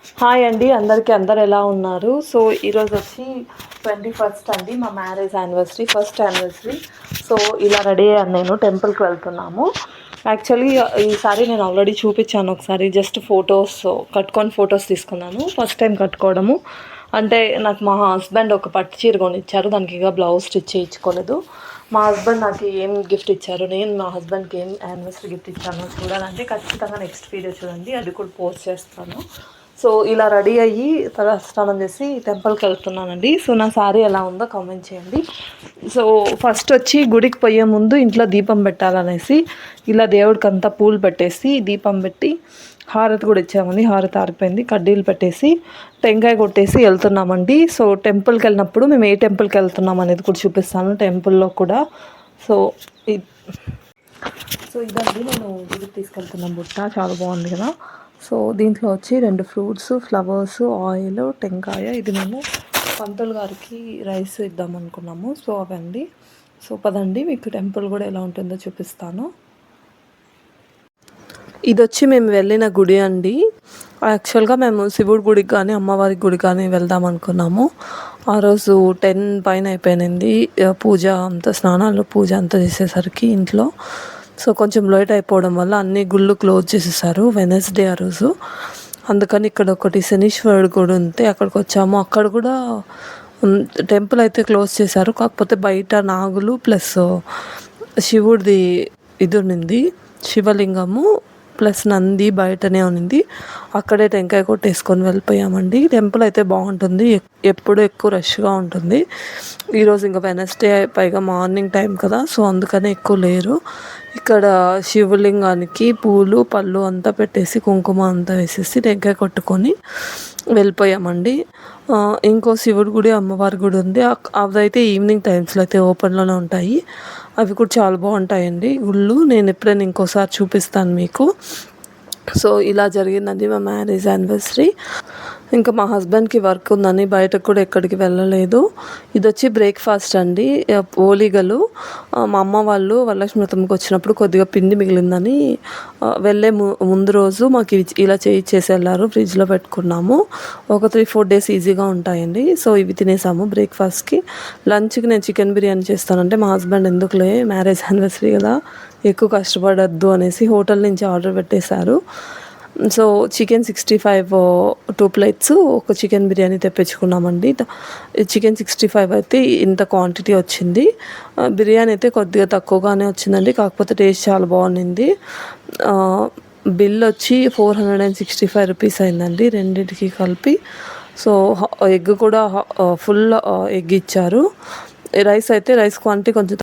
Hi అండి, అందరూ ఎలా ఉన్నారు? సో ఈరోజు వచ్చి 21st అండి, మా marriage anniversary, first anniversary. So ఇలా రెడీ అయ్యాను, నేను టెంపుల్కి వెళ్తున్నాము. యాక్చువల్లీ ఈసారి నేను ఆల్రెడీ చూపించాను ఒకసారి, జస్ట్ ఫొటోస్ తీసుకున్నాను. ఫస్ట్ టైం కట్టుకోవడము అంటే నాకు మా హస్బెండ్ ఒక పట్టు చీర కొనిచ్చారు, దానికి ఇక బ్లౌజ్ స్టిచ్ చేయించుకోలేదు. మా హస్బెండ్ నాకు ఏం గిఫ్ట్ ఇచ్చారు, నేను మా హస్బెండ్కి ఏం యానివర్సరీ గిఫ్ట్ ఇచ్చాను చూడాలంటే ఖచ్చితంగా నెక్స్ట్ వీడియో చూడండి, అది కూడా పోస్ట్ చేస్తాను. సో ఇలా రెడీ అయ్యి స్నానం చేసి టెంపుల్కి వెళ్తున్నానండి. సో నా శారీ ఎలా ఉందో కామెంట్ చేయండి. సో ఫస్ట్ వచ్చి గుడికి పోయే ముందు ఇంట్లో దీపం పెట్టాలనేసి ఇలా దేవుడికి అంతా పూలు పెట్టేసి దీపం పెట్టి హారతి కూడా ఇచ్చామండి. హారతి ఆరిపోయింది, కడ్డీలు పెట్టేసి టెంకాయ కొట్టేసి వెళ్తున్నామండి. సో టెంపుల్కి వెళ్ళినప్పుడు మేము ఏ టెంపుల్కి వెళ్తున్నాం అనేది కూడా చూపిస్తాను టెంపుల్లో కూడా. సో ఇదండి నేను గుడికి తీసుకెళ్తున్నాం బుట్ట, చాలా బాగుంది కదా. సో దీంట్లో వచ్చి 2 ఫ్రూట్స్, ఫ్లవర్స్, ఆయిల్, టెంకాయ. ఇది మేము పంతులు గారికి రైస్ ఇద్దాం అనుకున్నాము. సో అవండి. సో పదండి మీకు టెంపుల్ కూడా ఎలా ఉంటుందో చూపిస్తాను. ఇది వచ్చి మేము వెళ్ళిన గుడి అండి. యాక్చువల్గా మేము శివుడి గుడికి కానీ అమ్మవారి గుడికి కానీ వెళ్దాం అనుకున్నాము. ఆ రోజు 10 పైన అయిపోయింది పూజ అంతా, స్నానాలు పూజ అంతా చేసేసరికి ఇంట్లో. సో కొంచెం లేట్ అయిపోవడం వల్ల అన్ని గుళ్ళు క్లోజ్ చేసేసారు వెనస్డే ఆ రోజు. అందుకని ఇక్కడ ఒకటి శనీశ్వరుడు గుడి ఉంటే అక్కడికి వచ్చాము. అక్కడ కూడా టెంపుల్ అయితే క్లోజ్ చేశారు, కాకపోతే బయట నాగులు ప్లస్ శివుడిది ఇది ఉన్నింది, శివలింగము ప్లస్ నంది బయటనే ఉన్నింది. అక్కడే టెంకాయ కొట్టేసుకొని వెళ్ళిపోయామండి. టెంపుల్ అయితే బాగుంటుంది, ఎప్పుడు ఎక్కువ రష్గా ఉంటుంది. ఈరోజు ఇంకా వెనస్డే, పైగా మార్నింగ్ టైం కదా, సో అందుకనే ఎక్కువ లేరు. ఇక్కడ శివలింగానికి పూలు పళ్ళు అంతా పెట్టేసి కుంకుమ అంతా వేసేసి టెంకాయ కొట్టుకొని వెళ్ళిపోయామండి. ఇంకో శివుడి గుడి, అమ్మవారి గుడి ఉంది, అవైతే ఈవినింగ్ టైమ్స్లో అయితే ఓపెన్లోనే ఉంటాయి. అవి కూడా చాలా బాగుంటాయండి గుళ్ళు. నేను ఎప్పుడైనా ఇంకోసారి చూపిస్తాను మీకు. సో ఇలా జరిగిందండి మా మ్యారేజ్ యానివర్సరీ. ఇంకా మా హస్బెండ్కి వర్క్ ఉందని బయటకు కూడా ఎక్కడికి వెళ్ళలేదు. ఇది వచ్చి బ్రేక్ఫాస్ట్ అండి, ఓలిగలు. మా అమ్మ వాళ్ళు వరలక్ష్మి వ్రతంకి వచ్చినప్పుడు కొద్దిగా పిండి మిగిలిందని వెళ్ళే ముందు రోజు మాకు ఇలా చేసి వెళ్ళారు. ఫ్రిడ్జ్లో పెట్టుకున్నాము, ఒక 3-4 డేస్ ఈజీగా ఉంటాయండి. సో ఇవి తినేసాము బ్రేక్ఫాస్ట్కి. లంచ్కి నేను చికెన్ బిర్యానీ చేస్తానంటే మా హస్బెండ్ ఎందుకులే మ్యారేజ్ యానివర్సరీ కదా, ఎక్కువ కష్టపడద్దు అనేసి హోటల్ నుంచి ఆర్డర్ పెట్టేశారు. సో చికెన్ 65 2 ప్లేట్స్, ఒక చికెన్ బిర్యానీ తెప్పించుకున్నామండి. చికెన్ 65 అయితే ఇంత క్వాంటిటీ వచ్చింది. బిర్యానీ అయితే కొద్దిగా తక్కువగానే వచ్చిందండి, కాకపోతే టేస్ట్ చాలా బాగుంది. బిల్ వచ్చి 465 రూపీస్ అయిందండి రెండింటికి కలిపి. సో ఎగ్ కూడా ఫుల్ ఎగ్ ఇచ్చారు. రైస్ క్వాంటిటీ కొంచెం